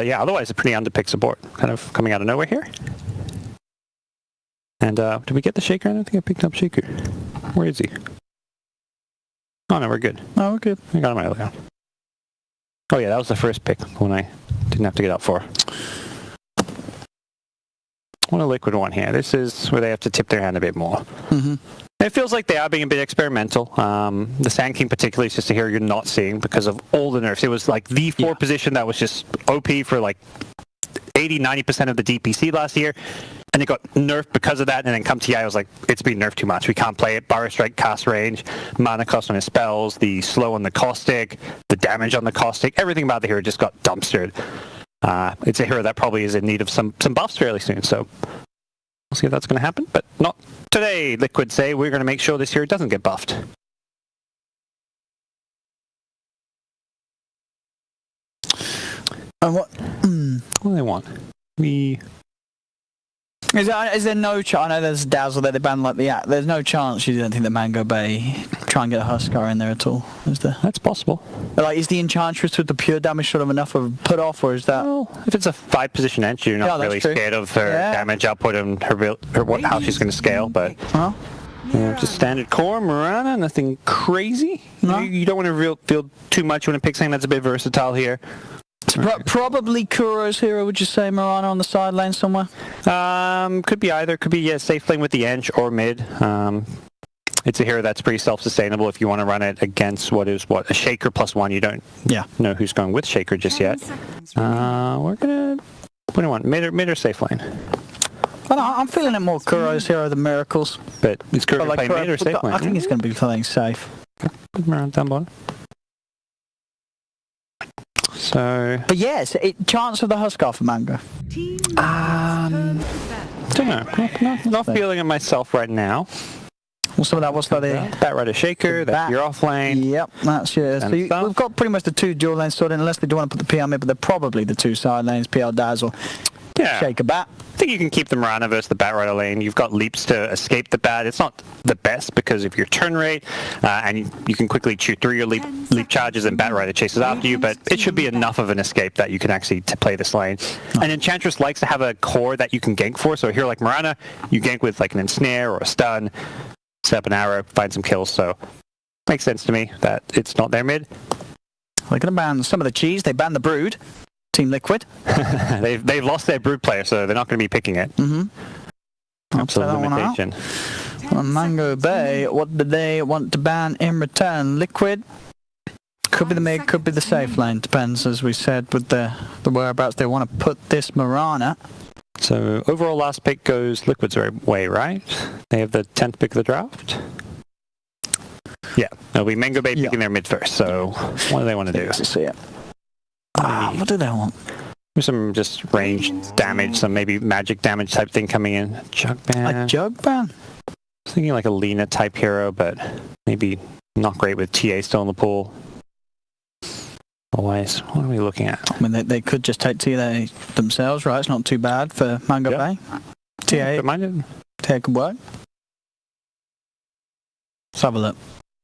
But yeah, otherwise a pretty underpicked support, kind of coming out of nowhere here. And did we get the Shaker? I don't think I picked up Shaker. Where is he? Oh no, we're good. Oh, we're good. I got him earlier. Oh yeah, that was the first pick, when I didn't have to get up for. What a Liquid one here. This is where they have to tip their hand a bit more. Mm-hmm. It feels like they are being a bit experimental. The Sand King particularly is just a hero you're not seeing because of all the nerfs. It was like the 4 position that was just OP for like 80-90% of the DPC last year, and it got nerfed because of that, and then come TI, I was like, it's been nerfed too much. We can't play it. Burrow Strike, cast range, mana cost on his spells, the slow on the Caustic, the damage on the Caustic, everything about the hero just got dumpstered. It's a hero that probably is in need of some buffs fairly soon, so we'll see if that's going to happen, but not today. Liquid say we're going to make sure this hero doesn't get buffed. And what do they want? Is there no chance? I know there's Dazzle that they banned like the app. There's no chance you don't think that MangoBay try and get a Huskar in there at all, is there? That's possible. But like, is the Enchantress with the pure damage sort of enough of a put off, or is that? Well, if it's a 5 position entry, you're not really scared of her damage output and how she's going to scale. But just standard core, Mirana, nothing crazy. No. You don't want to field too much. You want to pick something that's a bit versatile here. Probably Kuro's hero, would you say, Mirana on the sideline somewhere? Could be either. Could be safe lane with the Ench or mid. It's a hero that's pretty self-sustainable if you want to run it against a Shaker +1. You don't know who's going with Shaker just yet. What do we want? Mid or safe lane? I'm feeling it more Kuro's hero than Miracles. But is Kuro going to play mid or safe lane? I think he's going to be playing safe. Put him around down bottom. But yes, chance of the Huskar for Mango. Don't know. Not feeling it myself right now. Well, some of that was for the Batrider Shaker. That's your off lane. Yep, that's yours. So we've got pretty much the 2 dual lanes sorted, unless they do want to put the PL mid, but they're probably the 2 side lanes, PL Dazzle, Shaker Bat. I think you can keep the Mirana versus the Batrider lane. You've got leaps to escape the bat. It's not the best because of your turn rate, and you can quickly chew through your leap charges and Batrider chases after you, but it should be enough of an escape that you can actually play this lane. And Enchantress likes to have a core that you can gank for, so here like Mirana, you gank with like an ensnare or a stun, set up an arrow, find some kills, so makes sense to me that it's not their mid. They're going to ban some of the cheese. They banned the Brood. Team Liquid. they've lost their Brood player, so they're not going to be picking it. Absolute limitation. MangoBay, what do they want to ban in return? Liquid. Could be the mid, could be the safe lane. Depends, as we said, with the whereabouts they want to put this Mirana. So overall last pick goes Liquid's way, right? They have the 10th pick of the draft. Yeah, it'll be MangoBay picking their mid first, so what do they want to do? See it. What do they want? There's some just range damage, some maybe magic damage type thing coming in. Jug ban. A jug ban? I was thinking like a Lena type hero, but maybe not great with TA still in the pool. Otherwise, what are we looking at? I mean, they could just take TA themselves, right? It's not too bad for MangoBay. TA could work. Let's have a look.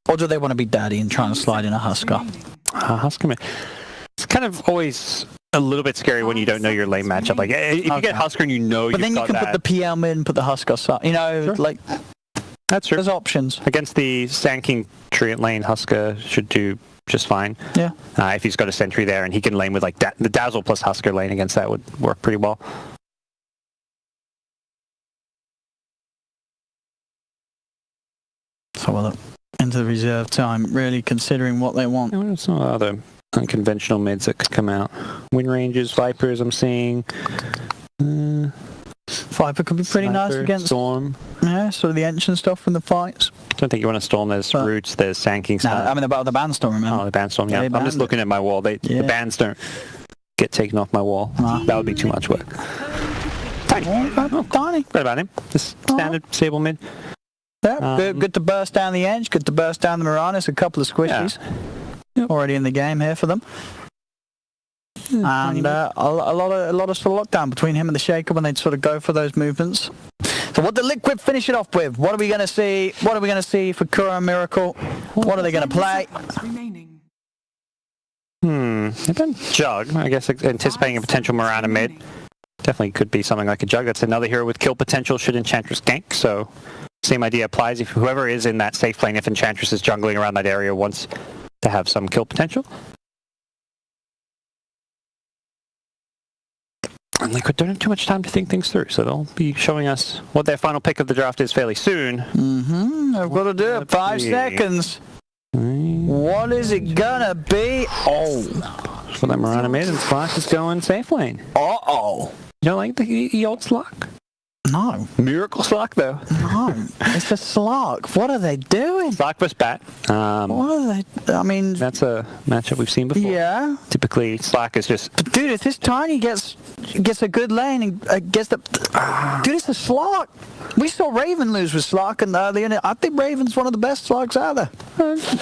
Or do they want to be daddy and try and slide in a Huskar? Huskar, it's kind of always a little bit scary when you don't know your lane matchup. Like, if you get Huskar and you know but then you can put the PL in, put the Huskar side. You know, like... That's true. There's options. Against the Sand King Treant lane, Huskar should do just fine. Yeah. If he's got a sentry there and he can lane with like the Dazzle plus Huskar lane against that would work pretty well. So well, into the reserve time, really considering what they want. What are some other unconventional mids that could come out? Wind Rangers, Vipers, I'm seeing. Viper could be pretty nice against Storm. Yeah, sort of the ancient stuff from the fights. I don't think you want to Storm. There's Roots, there's Sand King stuff. No, I mean about the Bandstorm, remember? Oh, the Bandstorm, yeah. I'm just looking at my wall. The bands don't get taken off my wall. That would be too much work. Tiny. Tiny. What about him? Just standard stable mid. Yeah, good to burst down the edge, good to burst down the Miranis, a couple of squishies already in the game here for them. And a lot of sort of lockdown between him and the Shaker when they'd sort of go for those movements. So what did Liquid finish it off with? What are we going to see? What are we going to see for Kuro and Miracle? What are they going to play? They've done Jug. I guess anticipating a potential Mirana mid. Definitely could be something like a Jug. That's another hero with kill potential should Enchantress gank. So same idea applies. If whoever is in that safe lane, if Enchantress is jungling around that area, wants to have some kill potential. And Liquid don't have too much time to think things through, so they'll be showing us what their final pick of the draft is fairly soon. I've got to do it. 5 seconds. What is it gonna be? Oh. For that Mirana mid, and Splash is going safe lane. Uh-oh. You don't like the old Slark? No. Miracle Slark, though. No. It's a Slark. What are they doing? Slark vs. Bat. What are they... I mean... That's a matchup we've seen before. Yeah. Typically, Slark is just... But dude, if this Tiny gets a good lane and gets the... Dude, it's a Slark. We saw Raven lose with Slark, and I think Raven's one of the best Slarks out there.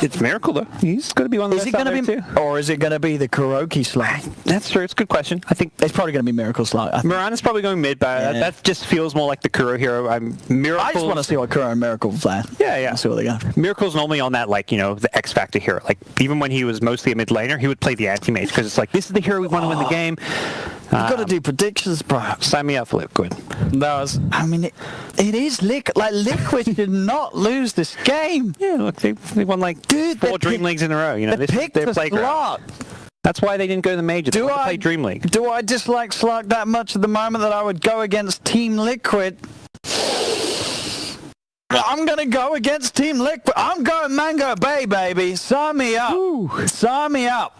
It's Miracle, though. He's going to be one of the best out there, too. Or is it going to be the Kuroki Slark? That's true. It's a good question. I think... It's probably going to be Miracle Slark. Mirana's probably going mid, but that just feels more like the Kuro hero. Miracle. I just want to see what Kuro and Miracle play. Yeah. Let's see what they got. Miracle's normally on that, like, the X Factor hero. Like, even when he was mostly a mid laner, he would play the anti-mage, because it's like, this is the hero we want to win the game. You've got to do predictions, bro. Sign me up for Liquid. I mean, it is Liquid. Like, Liquid should not lose this game. Yeah, look, they won, like, 4 Dream Leagues in a row. They picked the Slark. That's why they didn't go to the major. They wanted to play Dream League. Do I dislike Slark that much at the moment that I would go against Team Liquid? I'm going to go against Team Liquid. I'm going MangoBay, baby. Sign me up. Ooh. Sign me up.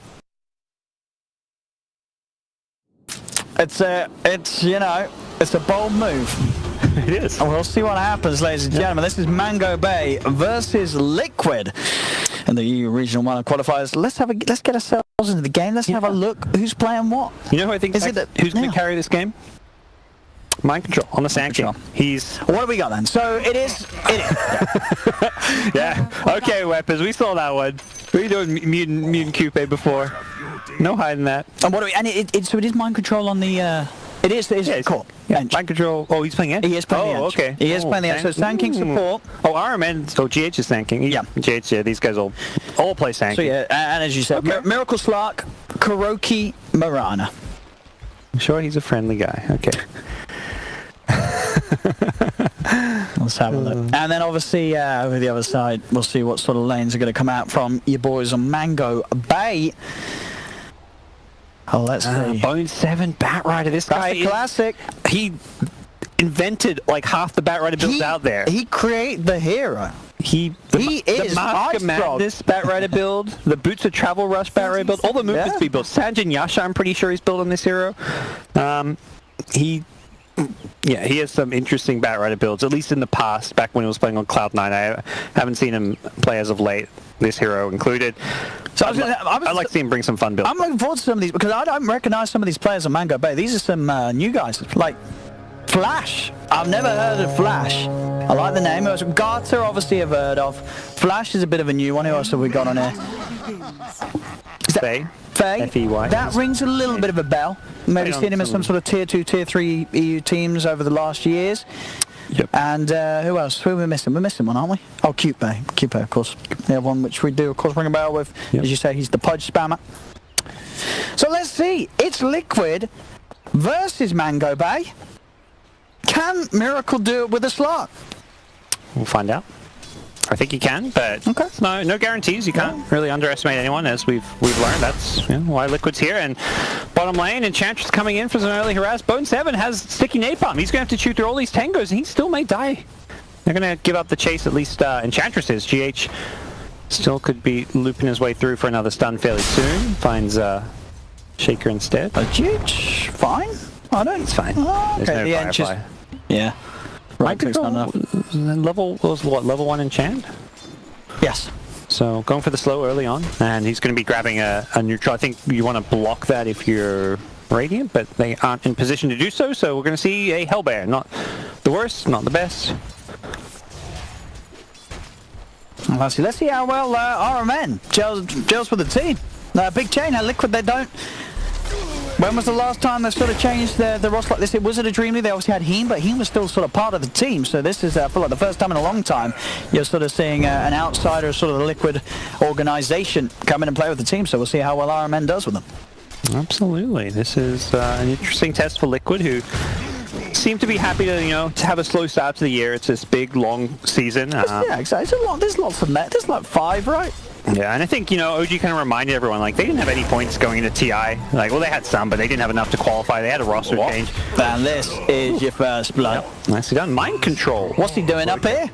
It's a bold move. It is. And we'll see what happens, ladies and gentlemen. This is MangoBay versus Liquid in the EU Regional 1 qualifiers. Let's get ourselves into the game. Let's have a look who's playing what. You know who I think who's going to carry this game? Mind Control on the Sand King. What have we got then? So it is. Yeah. Okay, Weapons. We saw that one. What are you doing, Mutant Coupe before? No hiding that. And what do we? And so it is Mind Control on the. It is. Cool. Yeah. Mind Control. Oh, he's playing Edge. He is playing the Edge. Okay. He is playing the Edge. So Sand King support. Oh, RMN. So GH is Sand King. Yeah. GH. Yeah. These guys all play Sand King. So yeah, and as you said, Miracle Slark, Kuroki, Mirana. I'm sure he's a friendly guy. Okay. Let's have a look. And then obviously over the other side, we'll see what sort of lanes are going to come out from your boys on MangoBay. Oh, let's see. Bone 7 Bat Rider. This guy is classic. He invented like half the Bat Rider builds out there. He created the hero. He is the Mask of Madness Bat Rider build, the Boots of Travel Rush Bat Rider build, all the movements he built. Sanjin Yasha, I'm pretty sure he's built on this hero. He has some interesting Bat Rider builds, at least in the past, back when he was playing on Cloud9. I haven't seen him play as of late, this hero included. So I'd like to see him bring some fun builds. I'm looking forward to some of these, because I don't recognize some of these players on MangoBay. These are some new guys, like Flash. I've never heard of Flash. I like the name. Garter, obviously, I've heard of. Flash is a bit of a new one. Who else have we got on here? Faye. F-E-Y. That rings a little bit of a bell. Maybe seen him in some sort of tier 2, tier 3 EU teams over the last years. Yep. And who else? Who are we missing? We're missing one, aren't we? Oh, Cupay, of course. The other one which we do, of course, ring a bell with. As you say, he's the Pudge spammer. So let's see. It's Liquid versus MangoBay. Can Miracle do it with a Slark? We'll find out. I think he can, but no guarantees. You can't really underestimate anyone, as we've learned. That's why Liquid's here. And bottom lane, Enchantress coming in for some early harass. Bone 7 has sticky napalm. He's going to have to chew through all these tangos, and he still may die. They're going to give up the chase, at least Enchantress is. GH still could be looping his way through for another stun fairly soon. Finds Shaker instead. GH, fine. I don't. It's fine. Oh, okay. There's no Firefly. Yeah. Right, level was what? Level 1 enchant? Yes. So going for the slow early on, and he's going to be grabbing a neutral. I think you want to block that if you're Radiant, but they aren't in position to do so. So we're going to see a Hellbear. Not the worst, not the best. Let's see how well RMN gels with the team. Big chain, Liquid, they don't. When was the last time they sort of changed the roster like this? It was at a DreamLeague. They obviously had Heem, but Heem was still sort of part of the team. So this is, I feel like, the first time in a long time you're sort of seeing an outsider, sort of the Liquid organization, come in and play with the team. So we'll see how well RMN does with them. Absolutely. This is an interesting test for Liquid, who seem to be happy to, to have a slow start to the year. It's this big, long season. Yeah, exactly. It's a lot. There's lots of net. There's like 5, right? Yeah, and I think, OG kind of reminded everyone, like, they didn't have any points going into TI. Like, well, they had some, but they didn't have enough to qualify. They had a roster change. And this is your first blood. Yep. Nicely done. Mind control. What's he doing up here?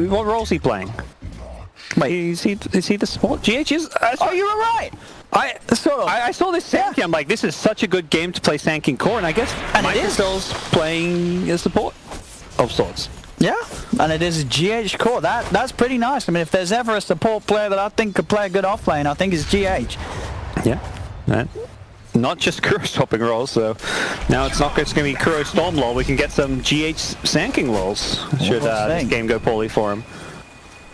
What role is he playing? Wait, is he the support? GH is... oh, you were right. I saw this Sanky. I'm like, this is such a good game to play Sanking core, and I guess Microsoft's playing a support of sorts. Yeah, and it is GH core. That's pretty nice. I mean, if there's ever a support player that I think could play a good offlane, I think it's GH. Yeah, not just Kuro swapping roles, so now it's not just going to be Kuro Storm lol. We can get some GH Sanking lols should this game go poorly for him.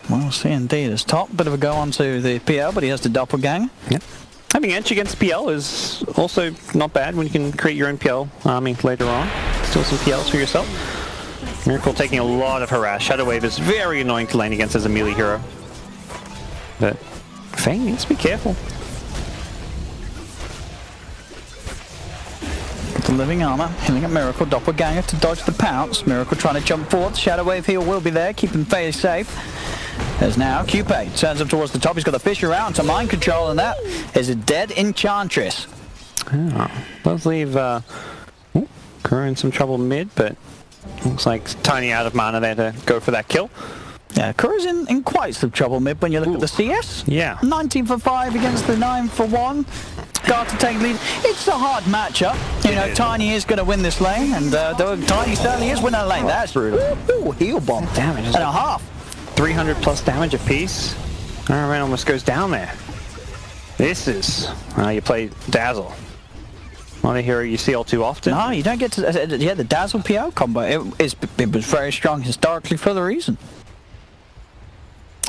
Well, we'll see indeed. It's top, bit of a go on to the PL, but he has the doppelganger. Yep. Having edge against PL is also not bad when you can create your own PL army later on. Still some PLs for yourself. Miracle taking a lot of harass. Shadow Wave is very annoying to lane against as a melee hero. But Fang needs to be careful. The living armor, healing at Miracle, doppelganger to dodge the pounce. Miracle trying to jump forward. Shadow Wave heal will be there, keeping Faye safe. There's now Cupid, turns up towards the top. He's got the fish around to mind control, and that is a dead Enchantress. Oh, does leave Kuro in some trouble mid, but looks like Tiny out of mana there to go for that kill. Yeah, Kuro's in quite some trouble mid when you look at the CS. Yeah. 19 for 5 against the 9 for 1. Got to take lead. It's a hard matchup. Tiny is going to win this lane, and Tiny certainly is winning a lane. That's brutal. Ooh, heal bomb. Damage. And a half. 300 plus damage apiece. RMN almost goes down there. This is how you play Dazzle. Not a hero you see all too often. No, you don't get to... yeah, the Dazzle PL combo, it was very strong historically for the reason.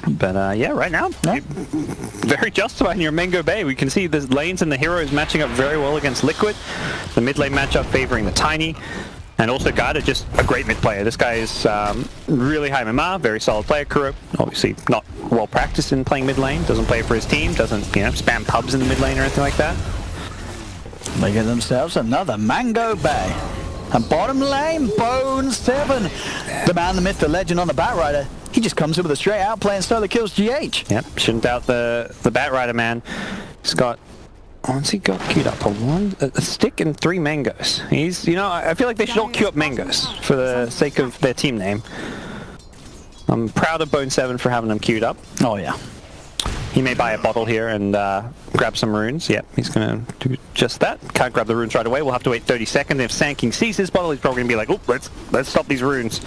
But yeah, right now, very justified in your MangoBay. We can see the lanes and the heroes matching up very well against Liquid. The mid lane matchup favoring the Tiny. And also Garda, just a great mid player. This guy is really high MMR, very solid player. Kuro, obviously not well practiced in playing mid lane. Doesn't play for his team, doesn't spam pubs in the mid lane or anything like that. They get themselves another MangoBay. And bottom lane, Bone 7. The man, the myth, the legend on the Batrider. He just comes in with a straight out play and solo kills GH. Yep, shouldn't doubt the Batrider man. He's got, once he got queued up, a stick and 3 mangoes. He's, I feel like they should all queue up mangoes for the sake of their team name. I'm proud of Bone 7 for having them queued up. Oh yeah. He may buy a bottle here and grab some runes. Yep, he's going to do just that. Can't grab the runes right away. We'll have to wait 30 seconds. If Sanking sees his bottle, he's probably going to be like, oh, let's stop these runes.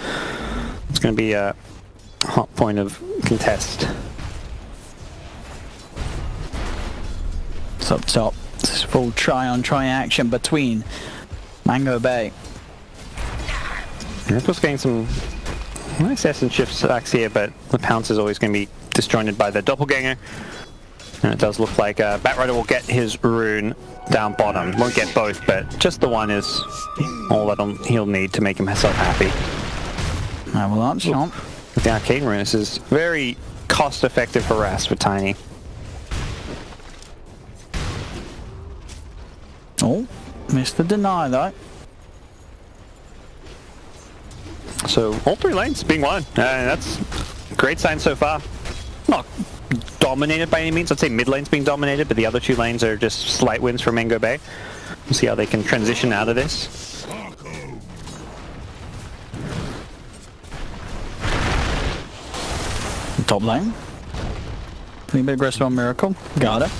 It's going to be a hot point of contest. It's up top. This is full try-on-try action between MangoBay. Miracle's getting some nice essence shift stacks here, but the pounce is always going to be disjointed by the doppelganger. And it does look like Batrider will get his rune down bottom. Won't get both, but just the one is all that he'll need to make himself happy. Avalanche jump. With the arcane rune, this is very cost-effective harass for Tiny. Oh, missed the deny though. So all 3 lanes being won. That's a great sign so far. Not dominated by any means. I'd say mid lane's being dominated, but the other 2 lanes are just slight wins for MangoBay. We'll see how they can transition out of this. Top lane. Pretty bit aggressive on Miracle. Got it.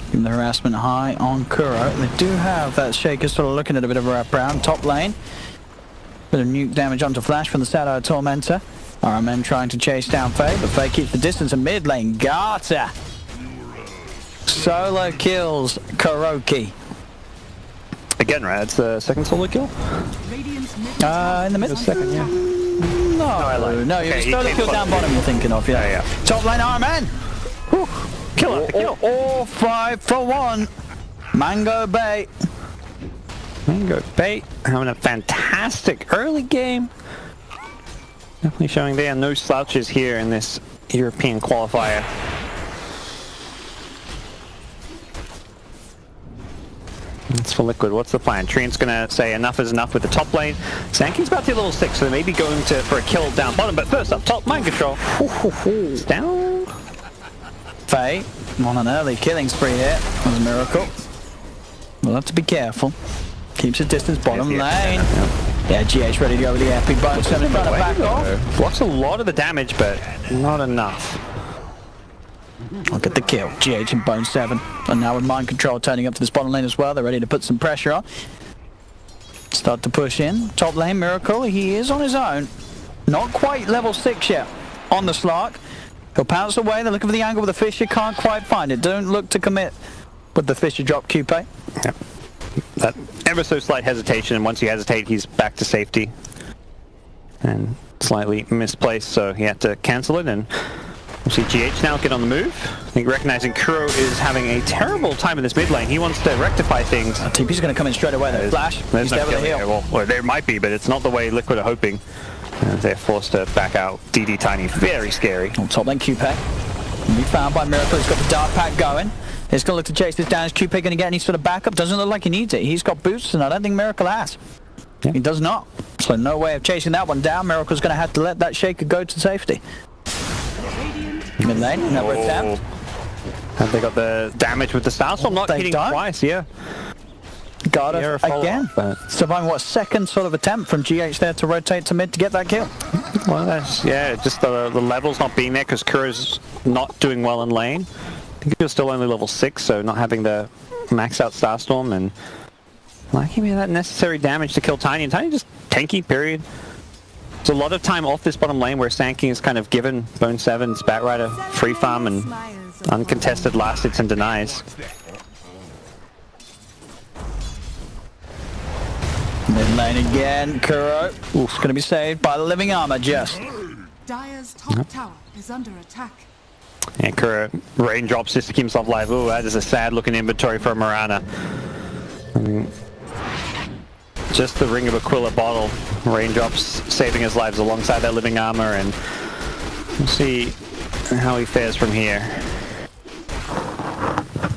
Keeping the harassment high on Kuro. They do have that Shaker sort of looking at a bit of a wraparound. Top lane. Bit of nuke damage onto Flash from the Shadow Tormentor. RMN trying to chase down Faye, but Faye keeps the distance in mid lane. Garter. Solo kills Kuroki. Again, right? It's the second solo kill? In the middle. Second, yeah. No, you're Okay, solo kill down bottom you're thinking of, yeah. Top lane RMN. Kill after kill. All 5 for 1. MangoBay. MangoBay having a fantastic early game. Definitely showing there are no slouches here in this European qualifier. That's for Liquid. What's the plan? Trian's going to say enough is enough with the top lane. Sankey's about to level 6, so they may be going for a kill down bottom. But first up top, mind control. It's down. Faye on an early killing spree here. That was a miracle. We'll have to be careful. Keeps his distance bottom lane. Yeah, GH ready to go with the epic bone. So trying to back off. Blocks a lot of the damage, but not enough. Look at the kill. GH and Bone 7. And now with Mind Control turning up to this bottom lane as well. They're ready to put some pressure on. Start to push in. Top lane, Miracle. He is on his own. Not quite level 6 yet on the Slark. He'll pounce away. They're looking for the angle with the Fisher. Can't quite find it. Don't look to commit with the Fisher drop Coupe. Yep. That ever so slight hesitation, and once you hesitate, he's back to safety. And slightly misplaced, so he had to cancel it, and we'll see GH now get on the move. I think recognizing Kuro is having a terrible time in this mid lane. He wants to rectify things. TP's going to come in straight away though. Flash, he's there with a heal. Well, there might be, but it's not the way Liquid are hoping. They're forced to back out. DD Tiny, very scary. On top lane, Coupe. Be found by Miracle. He's got the dart pack going. He's going to look to chase this down. Is Coupe going to get any sort of backup? Doesn't look like he needs it. He's got boosts, and I don't think Miracle has. Yeah. He does not. So no way of chasing that one down. Miracle's going to have to let that Shaker go to safety. Mid lane, another attempt. Have they got the damage with the Starstorm? Not hitting twice, yeah. Got it again. Surviving what, second sort of attempt from GH there to rotate to mid to get that kill. Well, that's, yeah, just the levels not being there because Kuro's not doing well in lane. I think he was still only level 6, so not having the max out Starstorm and lacking me that necessary damage to kill Tiny. And Tiny just tanky, period. There's a lot of time off this bottom lane where Sankey is kind of given Bone 7's Batrider free farm and uncontested last hits and denies. Mid lane again, Kuro. Oof, going to be saved by the living armor just. Dire's top tower is under attack. Yeah, Kuro raindrops just to keep himself alive. Ooh, that is a sad looking inventory for Mirana. I mean, just the Ring of Aquila bottle. Raindrops saving his lives alongside that living armor, and we'll see how he fares from here.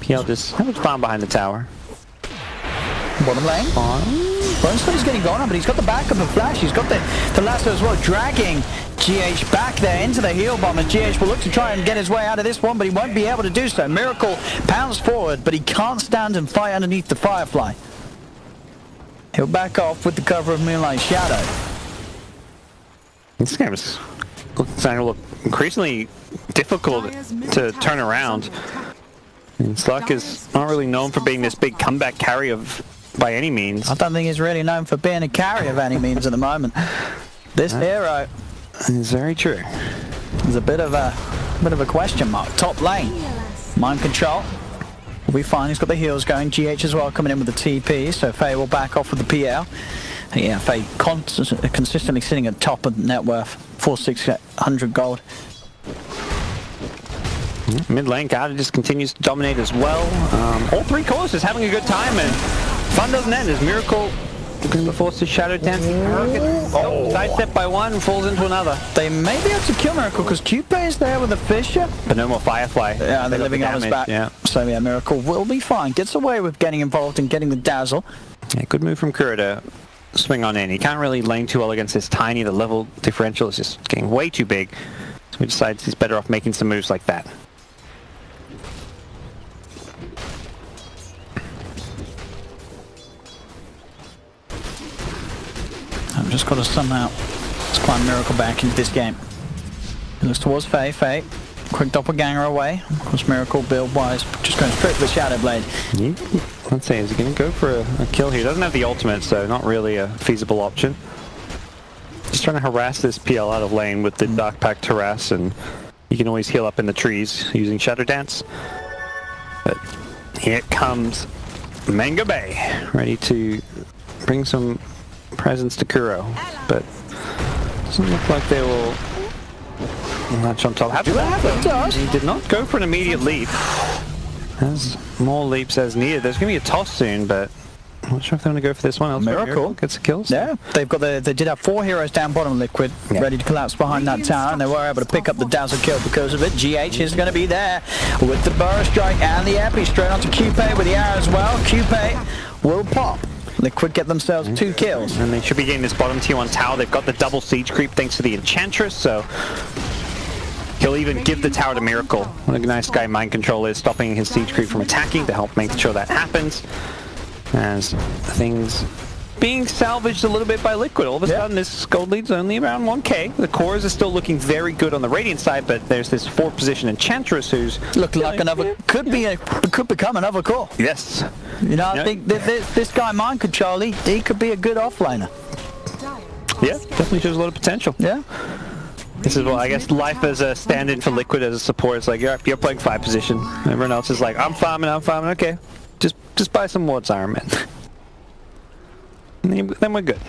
PL just how much farm behind the tower. Bottom lane. Bone's getting gone on, but he's got the backup of Flash. He's got the lasso as well, dragging GH back there into the heel bomb, and GH will look to try and get his way out of this one, but he won't be able to do so. Miracle pounds forward, but he can't stand and fight underneath the Firefly. He'll back off with the cover of Moonlight Shadow. This game is starting to look increasingly difficult to turn around. And Slug is not really known for being this big comeback carry of by any means. I don't think he's really known for being a carry of any means at the moment. This hero is very true. There's a bit of a question mark. Top lane, Mind Control. Will be fine. He's got the heals going. GH as well coming in with the TP. So Faye will back off with the PL. Yeah, Faye consistently sitting at top of net worth, 4,600 gold. Mid lane, Carter just continues to dominate as well. All three cores just having a good time, and fun doesn't end as Miracle going to force his shadow dancing hurricane. Sidestep by one, falls into another. They may be able to kill Miracle because Coupe is there with a Fisher. But no more Firefly. Yeah, they're living armor's back. Yeah. So yeah, Miracle will be fine. Gets away with getting involved and getting the dazzle. Yeah, good move from Kuro to swing on in. He can't really lane too well against this Tiny. The level differential is just getting way too big. So he decides he's better off making some moves like that. I've just got to somehow climb Miracle back into this game. He looks towards Faye. Faye, quick doppelganger away. Of course, Miracle build-wise, just going straight for the Shadow Blade. Yeah. Let's see, is he going to go for a kill here? He doesn't have the ultimate, so not really a feasible option. Just trying to harass this PL out of lane with the Dark Pact harass, and you can always heal up in the trees using Shadow Dance. But here comes MangoBay, ready to bring some presence to Kuro, but doesn't look like they will match on top. He did not go for an immediate leap. As more leaps as needed. There's going to be a toss soon, but I'm not sure if they want to go for this one. Elsewhere. Miracle Gets the kills. Yeah, they've got they did have 4 heroes down bottom, Liquid, ready to collapse behind that tower, and they were able to pick up the dazzle kill because of it. GH is going to be there with the burrow strike and the epi straight onto QP with the arrow as well. QP will pop. Liquid get themselves 2 kills. And they should be getting this bottom tier 1 tower. They've got the double siege creep thanks to the Enchantress, so he'll even give the tower to Miracle. What a nice guy Mind Control is, stopping his siege creep from attacking to help make sure that happens. As things being salvaged a little bit by Liquid. All of a sudden, this gold lead's only around 1k. The cores are still looking very good on the Radiant side, but there's this 4th position Enchantress who's looking like another could become another core. Yes. You know, I think this guy Mind Control, he could be a good offlaner. Yeah, definitely shows a lot of potential. Yeah. This is what I guess life as a stand-in for Liquid as a support. It's like you're playing 5 position. Everyone else is like, I'm farming. Okay, just buy some wards, Iron Man. And then we're good.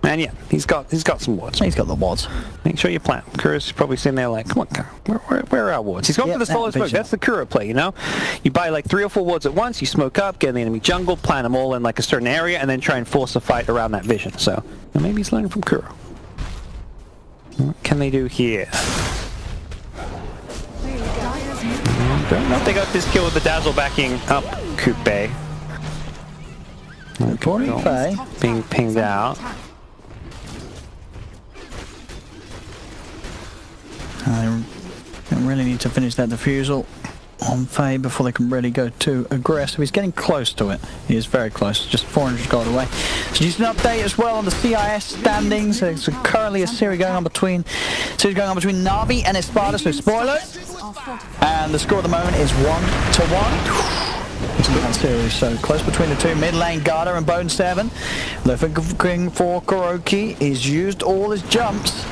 And yeah, he's got some wards. He's got the wards. Make sure you plant. Kuro's probably sitting there like, come on, Kuro, where are our wards? He's going for the solo smoke. That's the Kuro play, you know? You buy like 3 or 4 wards at once, you smoke up, get in the enemy jungle, plant them all in like a certain area, and then try and force a fight around that vision. So maybe he's learning from Kuro. What can they do here? Don't know if they got this kill with the Dazzle backing up Coupe. Being pinged out. They really need to finish that defusal on Faye before they can really go too aggressive. He's getting close to it. He is very close, just 400 gold away. So just an update as well on the CIS standings. There's currently a series going on between Na'Vi and Espada, so spoiler. And the score at the moment is 1-1. It's a good series, so close between the two. Mid lane, Garda and Bone 7. Looking for Kuroki. He's used all his jumps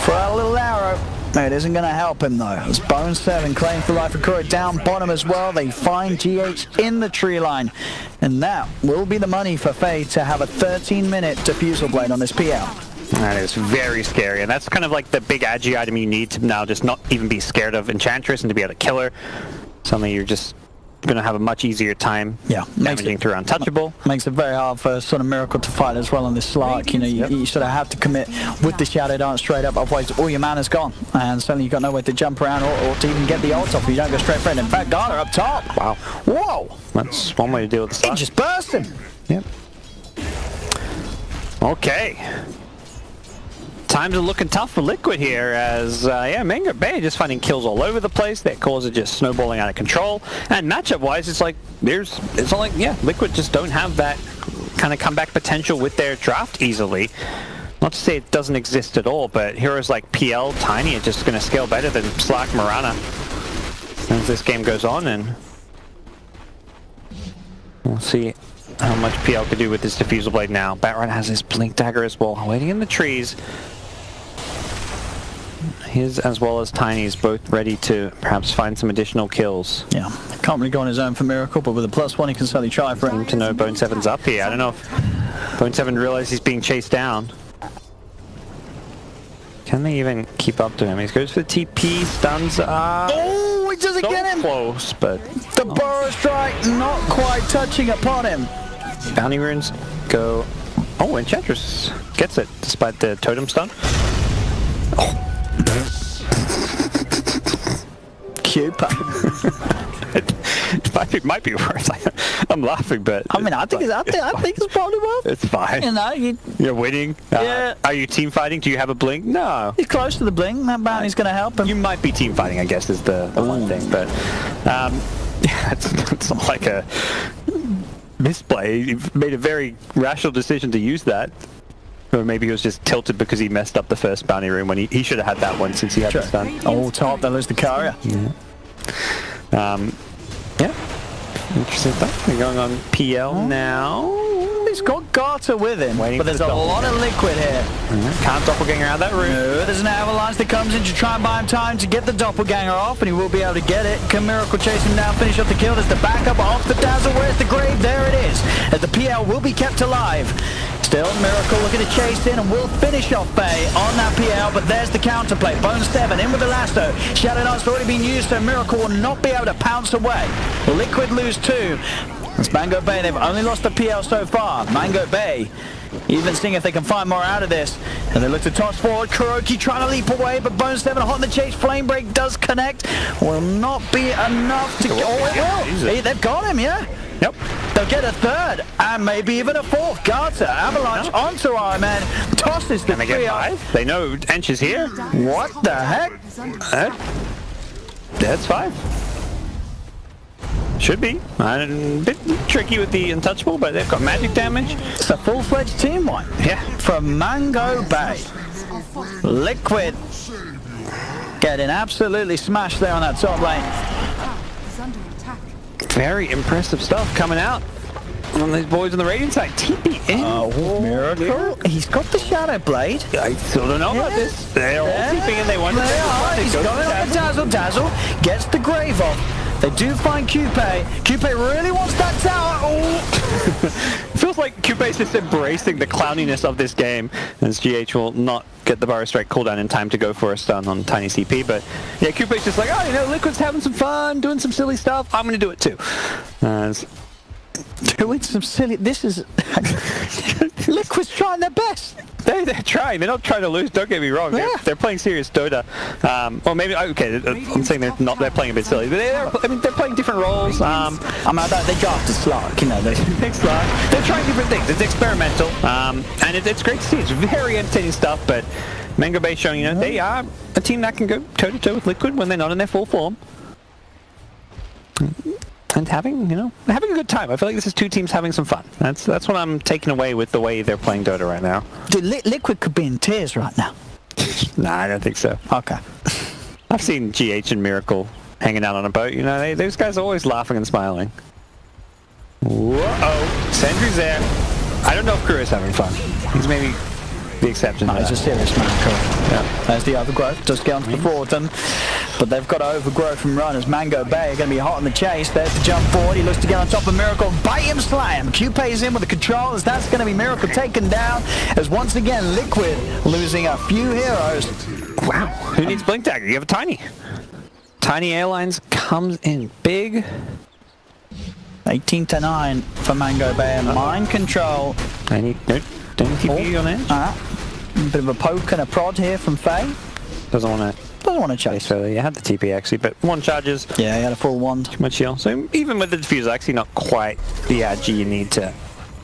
for a little arrow. No, it isn't going to help him though. It's Bone 7 claims the life of Kuro down bottom as well. They find GH in the tree line. And that will be the money for Faye to have a 13-minute defusal blade on this PL. That is very scary, and that's kind of like the big agi item you need to now just not even be scared of Enchantress and to be able to kill her. Something you're just going to have a much easier time managing through untouchable. Makes it very hard for sort of Miracle to fight as well on this Slark. You know, you sort of have to commit with the Shadow Dance straight up, otherwise all your mana's gone. And suddenly you've got nowhere to jump around or to even get the ult off. You don't go straight for it. In fact, Garner up top. Wow. Whoa. That's one way to deal with the Slark. It just burst him. Yep. Okay. Times are looking tough for Liquid here as, MangoBay just finding kills all over the place. Their cores are just snowballing out of control. And matchup-wise, it's like, Liquid just don't have that kind of comeback potential with their draft easily. Not to say it doesn't exist at all, but heroes like PL, Tiny are just going to scale better than Slack, Mirana as this game goes on, and we'll see how much PL could do with this Diffusal Blade now. Batrun has his Blink Dagger as well, waiting in the trees. His as well as Tiny's both ready to perhaps find some additional kills. Yeah, can't really go on his own for Miracle, but with a +1 he can certainly try for it. To know Bone 7's up here. I don't know if Bone 7 realizes he's being chased down. Can they even keep up to him? He goes for the TP, stuns. Oh, he doesn't get him! Close, but the Burrow Strike not quite touching upon him. Bounty runes go. Oh, Enchantress gets it despite the totem stun. Oh. Cupid. It might be worse. I'm laughing, but I mean, I think it's probably worth. It's fine. You know, you're winning. Yeah. Are you team fighting? Do you have a blink? No. He's close to the blink. That bounty's going to help him. You might be team fighting, I guess, is the one thing. But it's not like a misplay. He made a very rational decision to use that. Or maybe he was just tilted because he messed up the first bounty room when he should have had that one since he had the stun. Oh, top, they lose the carrier. Yeah. Interesting stuff. We're going on PL now. He's got Garter with him, Waiting but for there's the a lot of liquid here. Can't doppelganger out that room. No, there's an avalanche that comes in to try and buy him time to get the doppelganger off, and he will be able to get it. Can Miracle chase him down, finish off the kill? There's the backup off the Dazzle. Where's the grave? There it is. As the PL will be kept alive. Still, Miracle looking to chase in and will finish off Bay on that PL, but there's the counterplay. Bone 7 in with the lasso. Shadow Knight's already been used, so Miracle will not be able to pounce away. Liquid lose 2. It's MangoBay. They've only lost the PL so far. MangoBay even seeing if they can find more out of this. And they look to toss forward. Kuroki trying to leap away, but Bone 7 hot in the chase. Flame Break does connect. Will not be enough to... Oh, it will. Hey, they've got him, yeah? Yep. They'll get a third, and maybe even a fourth. Garter, avalanche onto Iron Man, tosses the And they get 5. They know Ench is here. What the heck? That's 5. Should be. A bit tricky with the untouchable, but they've got magic damage. It's a full-fledged team wipe. Yeah. From MangoBay. Liquid getting absolutely smashed there on that top lane. Is under attack. Very impressive stuff coming out on these boys on the Radiant side. TP in. Oh, Miracle. He's got the Shadow Blade. I still don't know about this. They're all TPing in. They want to take He's the going on the Dazzle. Dazzle gets the grave off. They do find Coupe. Coupe really wants that tower. Oh. Feels like Coupe's just embracing the clowniness of this game, as GH will not get the Burrow Strike cooldown in time to go for a stun on Tiny CP. But yeah, Coupe's just like, oh, you know, Liquid's having some fun, doing some silly stuff. I'm going to do it too. Doing some silly... This is... Liquid's trying their best. They're trying. They're not trying to lose. Don't get me wrong. Yeah. They're playing serious Dota. Or maybe okay. I'm saying they're not. They're playing a bit silly. But they're playing different roles. They drafted Slark, you know. They're trying different things. It's experimental. And it's great to see. It's very entertaining stuff. But MangoBay showing, you know, they are a team that can go toe to toe with Liquid when they're not in their full form. And having a good time. I feel like this is two teams having some fun. That's what I'm taking away with the way they're playing Dota right now. Dude, Liquid could be in tears right now. Nah, I don't think so. Okay. I've seen GH and Miracle hanging out on a boat. You know, those guys are always laughing and smiling. Whoa! Sentry's there. I don't know if Crew is having fun. He's maybe the exception. No, he's a serious man, Crew. Yeah. There's the overgrowth. Just get onto the Fortin. But they've got to overgrow from runners. MangoBay are going to be hot on the chase. There's the jump forward. He looks to get on top of Miracle. Bite him, slam. Coupe's in with the controls. That's going to be Miracle taken down. As once again, Liquid losing a few heroes. Wow. Who needs Blink Dagger? You have a Tiny. Tiny Airlines comes in big. 18-9 for MangoBay. And mind control. Don't need TP on edge. A bit of a poke and a prod here from Faye. Doesn't want to chase. So you had the TP actually, but one charges. Yeah, he had a full wand. Too much heal. So even with the diffuser, actually not quite the RG you need to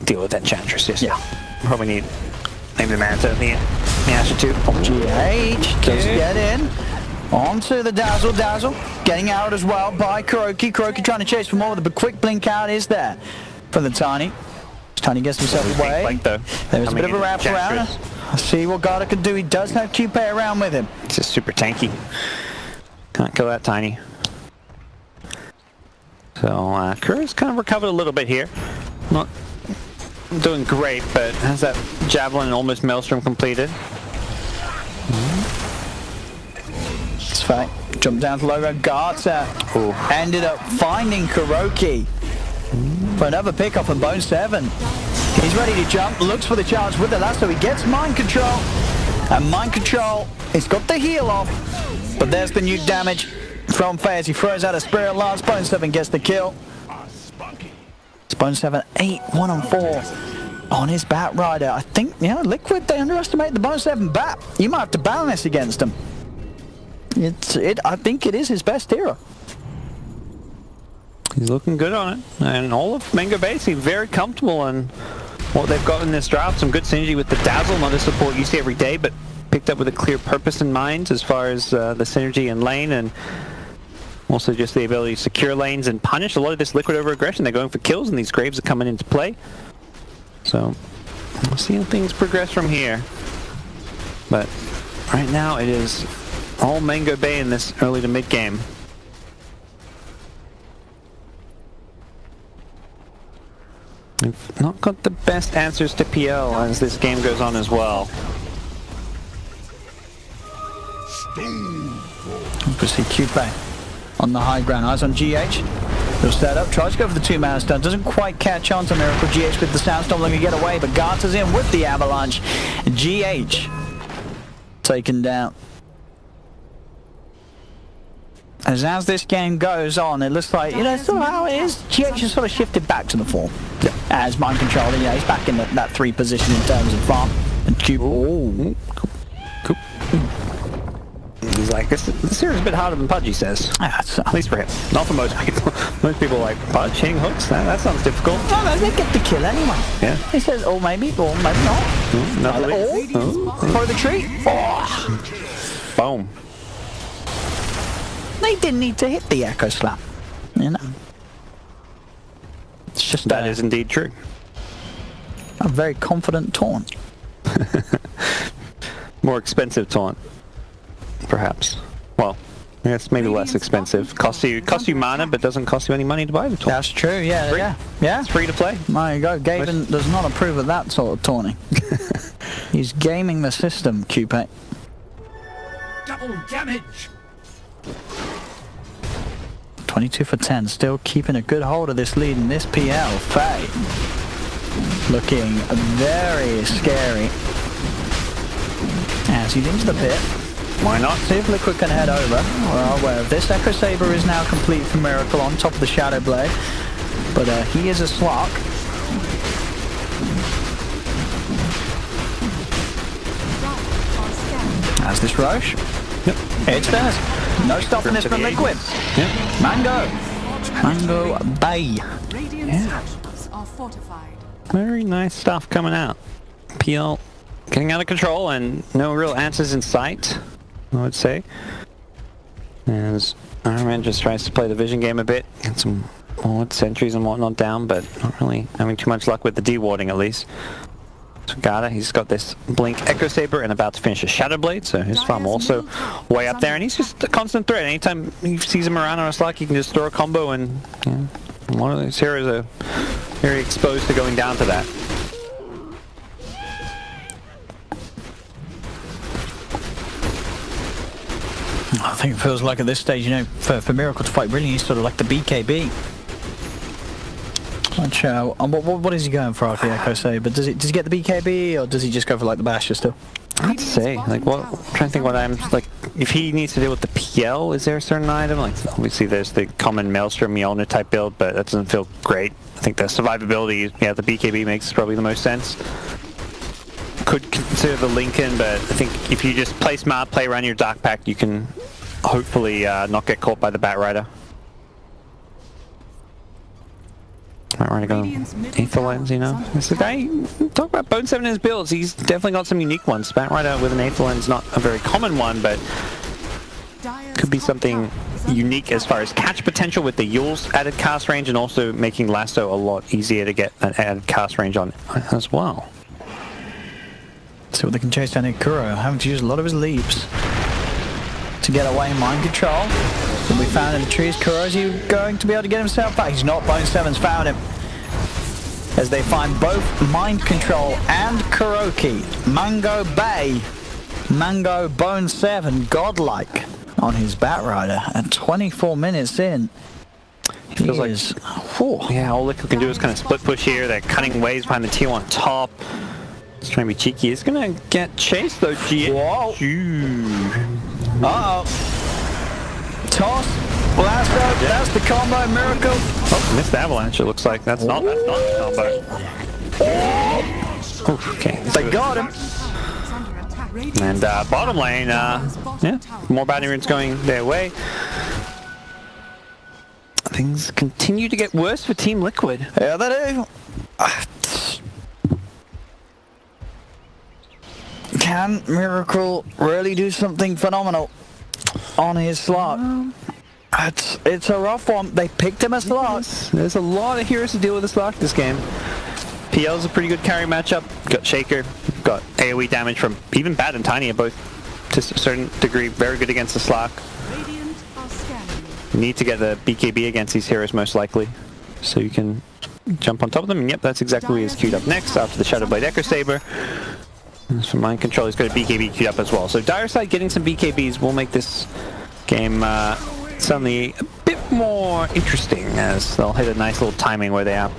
deal with Enchantress. Yes. Yeah. Probably need maybe the Manta and the Asher too. Oh, GH does get in. Onto the Dazzle. Dazzle getting out as well by Kuroki. Kuroki trying to chase for more, but the quick blink out is there for the Tiny. Tiny gets himself away. There's a bit of a wrap around. See what Garter can do. He does have Coupe around with him. He's just super tanky. Can't kill that Tiny. So Crew's kind of recovered a little bit here. Not doing great, but has that Javelin and almost Maelstrom completed. It's fine. Jump down to logo. Garter ended up finding Kuroki for another pick off of Bone 7. He's ready to jump, looks for the charge with the lasso. He gets Mind Control, and Mind Control, he's got the heal off, but there's the nuke damage from Faye as he throws out a Spirit Lance. Bone 7 gets the kill. It's Bone 7, 8-1-4 on his Bat Rider. I think, Liquid, they underestimate the Bone 7 Bat. You might have to balance against him. I think it is his best hero. He's looking good on it, and all of MangoBay seem very comfortable in what they've got in this draft. Some good synergy with the Dazzle, not a support you see every day, but picked up with a clear purpose in mind as far as the synergy in lane, and also just the ability to secure lanes and punish a lot of this Liquid over aggression. They're going for kills, and these Graves are coming into play. So we'll see how things progress from here. But right now it is all MangoBay in this early to mid game. We've not got the best answers to PL as this game goes on as well. We see Cupay on the high ground. Eyes on GH. He'll set up, tries to go for the 2-man stun. Doesn't quite catch on to Miracle. GH with the Soundstorm looking to get away, but Garter's in with the Avalanche. GH taken down. As this game goes on, it looks like, sort of how it is. GH has sort of shifted back to the 4. Yeah. As mind control, he's back in that 3 position in terms of farm. And Cube. Oh. Cool. He's like, this series is a bit harder than Pudgy says. At least for him. Not for most people. Most people are like, Pudge hitting hooks? That sounds difficult. No, they get the kill anyway. Yeah. He says, maybe not. For the tree. Oh. Boom. They didn't need to hit the Echo Slap. It's just that is indeed true. A very confident taunt. More expensive taunt. Perhaps. Well, I guess maybe less expensive. Costs you mana, but doesn't cost you any money to buy the taunt. That's true, yeah. It's free to play. My God, Gaben does not approve of that sort of taunting. He's gaming the system, Cupid. Double damage! 22 for 10, still keeping a good hold of this lead in this PL. Faye looking very scary. As he's into the pit. Why not? See if Liquid can head over. We're aware of this. Echo Saber is now complete for Miracle on top of the Shadow Blade. But he is a Slark. As this Roche. Yep. It's theirs. No stopping this from Liquid. Yep. MangoBay. Structures are fortified. Very nice stuff coming out. PL getting out of control and no real answers in sight, I would say. As Iron Man just tries to play the vision game a bit, get some ward sentries and whatnot down, but not really having too much luck with the D-warding at least. So Gata, he's got this Blink Echo Saber and about to finish a Shadow Blade, so his farm also way up there, and he's just a constant threat. Anytime he sees a Mirana or a Slark, he can just throw a combo, and one of these heroes are very exposed to going down to that. I think it feels like at this stage, for Miracle to fight really, he's sort of like the BKB. What is he going for after the Echo Saber? Does he get the BKB, or does he just go for like the Basher still? I'd say, like, I'm trying to think what I'm, like, if he needs to deal with the PL, is there a certain item? Like, obviously there's the common Maelstrom Mjolnir type build, but that doesn't feel great. I think the survivability, the BKB makes probably the most sense. Could consider the Lincoln, but I think if you just play smart, play around your Dark Pact, you can hopefully not get caught by the Batrider. Batrider going Aether Lens, This is the guy, talk about Bone 7 in his builds, he's definitely got some unique ones. Batrider with an Aether Lens, not a very common one, but could be something unique as far as catch potential with the Yule's added cast range, and also making Lasso a lot easier to get an added cast range on as well. See what they can chase down here. Kuro having to use a lot of his leaps to get away. Mind control will be found in the trees. Kuro's going to be able to get himself back. He's not. Bone 7's found him. As they find both mind control and Kuroki. MangoBay. Mango Bone 7 godlike on his Batrider at 24 minutes in. Feels like, all Liquid can do is kind of split push here. They're cutting waves behind the tier 1 top. He's trying to be cheeky. He's gonna get chased though. Whoa. Uh-oh. Toss. Blast out. That's the combo. Miracle. Oh, missed the Avalanche, it looks like. That's not the combo. Oof, okay. They got him. And bottom lane, more batting runes going their way. Things continue to get worse for Team Liquid. Yeah, they do. Can Miracle really do something phenomenal on his slot? It's a rough one. They picked him a slot. There's a lot of heroes to deal with a slot this game. PL's a pretty good carry matchup. Got Shaker, got AoE damage from even Bad and Tiny are both, to a certain degree, very good against the Slark. Need to get the BKB against these heroes most likely, so you can jump on top of them, and yep, that's exactly what he's queued up next after the Shadowblade Echo Saber. So Mind Control, he's got a BKB queued up as well. So Dire side getting some BKBs will make this game suddenly a bit more interesting, as they'll hit a nice little timing where they are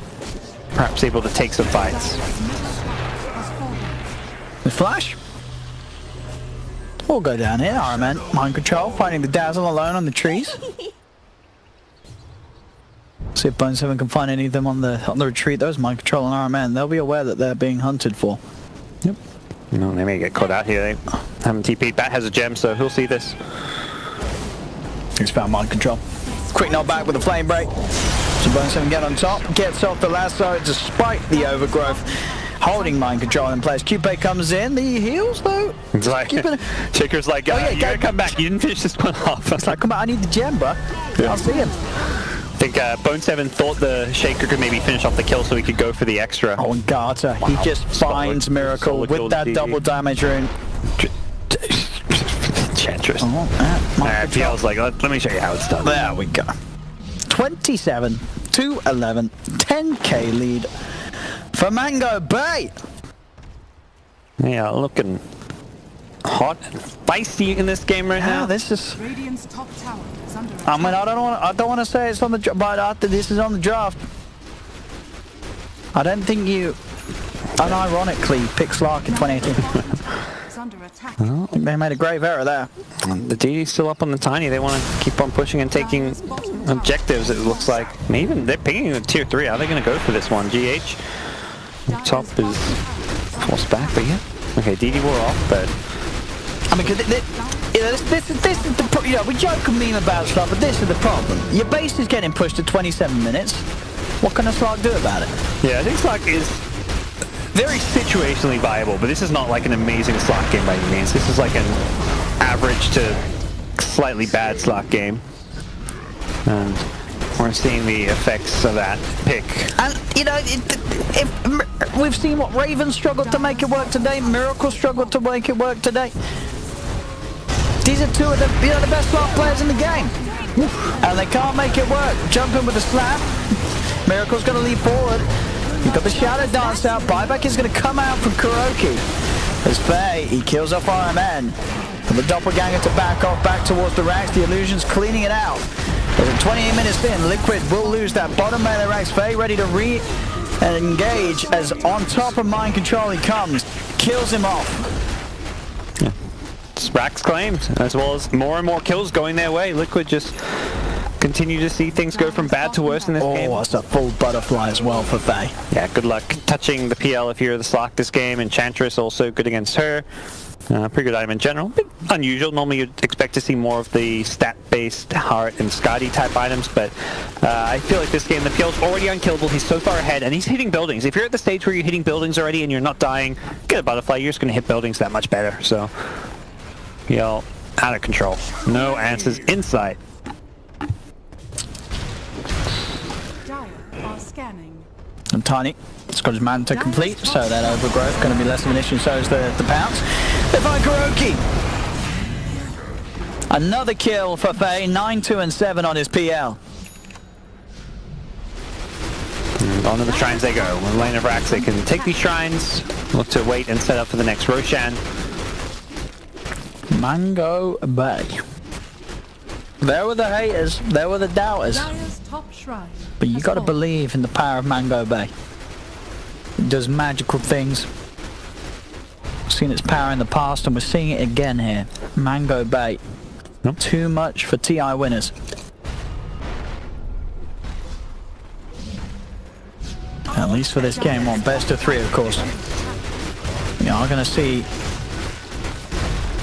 perhaps able to take some fights. The flash. We'll go down here. RMN, Mind Control, finding the Dazzle alone on the trees. See if Bone 7 can find any of them on the retreat. Those Mind Control and RMN, they'll be aware that they're being hunted for. Yep. No, they may get caught out here. They haven't TP'd. Bat has a gem, so he'll see this. He's found Mind Control. Quick knock back with a flame break. So Bone 7 get on top, gets off the lasso despite the overgrowth. Holding Mind Control in place. Qpei comes in. The heals though. It's like Shaker's like, yeah, you gotta come back. You didn't finish this one off. It's like, come back. I need the gem, bro. Yeah. I'll see him. I think Bone 7 thought the Shaker could maybe finish off the kill so he could go for the extra. Oh, and Garter, he just finds Miracle with that double damage rune. Enchantress. Alright, feels like, let me show you how it's done. There we go. 27 to 11, 10k lead for MangoBay. Yeah, looking hot and feisty in this game right now. This is. Radiant's top tower is under attack. I mean, I don't want to say it's on the, but after this is on the draft. I don't think you, unironically, picked Slark in 2018. Is under attack. I think they made a grave error there. The DD's still up on the Tiny. They want to keep on pushing and taking objectives, it looks like. Maybe even they're picking a tier 3. Are they going to go for this one? GH top is forced back, but yeah. Okay, DD wore off, but I mean, this is the we joke and meme about Slark, but this is the problem. Your base is getting pushed to 27 minutes. What can a Slark do about it? yeah, I think Slack is very situationally viable, but this is not like an amazing Slack game by any means. This is like an average to slightly bad Slack game. And we're seeing the effects of that pick. And, you know, we've seen what Raven struggled to make it work today, Miracle struggled to make it work today. These are two of the best Slark players in the game. And they can't make it work. Jumping with a slap. Miracle's going to leap forward. You've got the Shadow Dance out. Buyback is going to come out from Kuroki. As Faye, he kills off RMN. And the Doppelganger to back off, back towards the racks. The Illusion's cleaning it out. There's 28 minutes in. Liquid will lose that bottom melee racks. Faye ready to re-engage as on top of Mind Control he comes. Kills him off. Yeah. Racks claimed, as well as more and more kills going their way. Liquid just continue to see things go from bad to worse in this game. Oh, that's a full butterfly as well for Faye. Yeah, good luck touching the PL if you're the Slack this game. Enchantress also good against her. Pretty good item in general. Bit unusual. Normally you'd expect to see more of the stat-based Heart and Skadi type items, but I feel like this game, the PL's already unkillable. He's so far ahead, and he's hitting buildings. If you're at the stage where you're hitting buildings already and you're not dying, get a butterfly, you're just going to hit buildings that much better. So, PL out of control. No answers in sight. Dire are scanning. And Tiny, it's got his man to complete, so that overgrowth going to be less of an issue, so is the pounce. They find Kuroki. Another kill for Faye, 9, 2, and 7 on his PL. And on to the shrines they go. With lane of racks, they can take these shrines, look to wait and set up for the next Roshan. MangoBay. There were the haters, there were the doubters. Dire's top shrine. But you got to believe in the power of MangoBay. It does magical things. We've seen its power in the past and we're seeing it again here. MangoBay. Nope. Too much for TI winners. At least for this game on best of 3, of course. You are going to see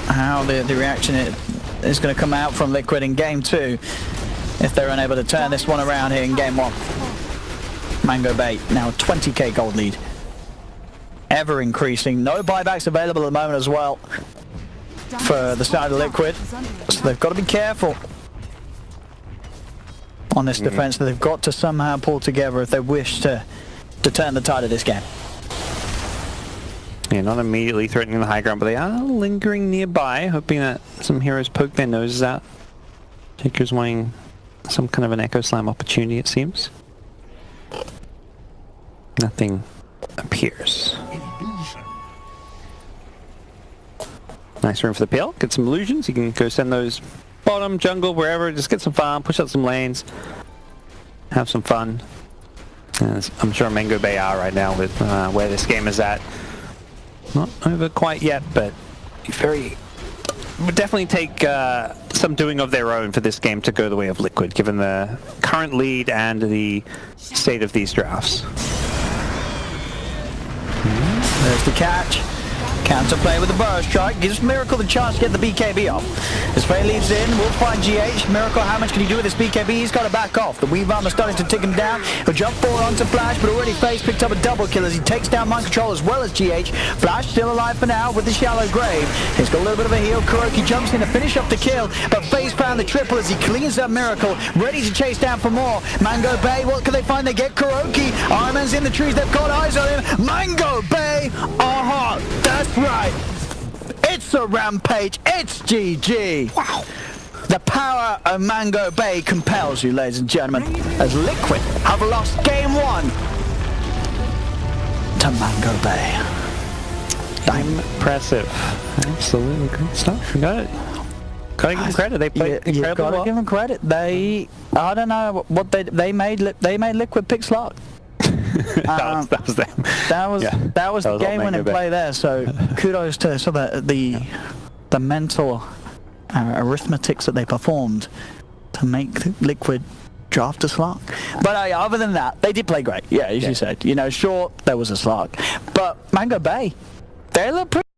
how the reaction is going to come out from Liquid in game 2 if they're unable to turn this one around here in game 1. MangoBay now 20k gold lead. Ever increasing. No buybacks available at the moment as well for the side of Liquid. So they've got to be careful on this defense. They've got to somehow pull together if they wish to turn the tide of this game. Yeah, not immediately threatening the high ground, but they are lingering nearby, hoping that some heroes poke their noses out. Shaker's wanting some kind of an Echo Slam opportunity, it seems. Nothing appears. Illusion. Nice room for the PL. Get some illusions. You can go send those bottom, jungle, wherever. Just get some farm, push out some lanes, have some fun. As I'm sure MangoBay are right now with where this game is at. Not over quite yet, but would definitely take some doing of their own for this game to go the way of Liquid, given the current lead and the state of these drafts. There's the catch. Counterplay with the burst strike gives Miracle the chance to get the BKB off. As Faye leads in, we'll find GH. Miracle, how much can he do with this BKB? He's got to back off. The Weave Armor starting to tick him down. He'll jump forward onto Flash, but already Faye's picked up a double kill as he takes down Mind Control as well as GH. Flash still alive for now with the shallow grave. He's got a little bit of a heal. Kuroki jumps in to finish off the kill, but Faye's found the triple as he cleans up Miracle, ready to chase down for more. MangoBay, what can they find? They get Kuroki. Iron Man's in the trees. They've got eyes on him. MangoBay, that's right. It's a rampage. It's GG. Wow. The power of MangoBay compels you, ladies and gentlemen, as Liquid have lost game 1 to MangoBay. Impressive. Absolutely great stuff. You got it. Gotta give them credit. They played incredibly You've got to well. give them credit. I don't know what they made Liquid pick slot. that was them. That was the all game-winning MangoBay. play there. So kudos to the mental arithmetics that they performed to make Liquid draft a slot. But other than that, they did play great. Yeah, as you said. You know, sure there was a slot, but MangoBay, they look pretty.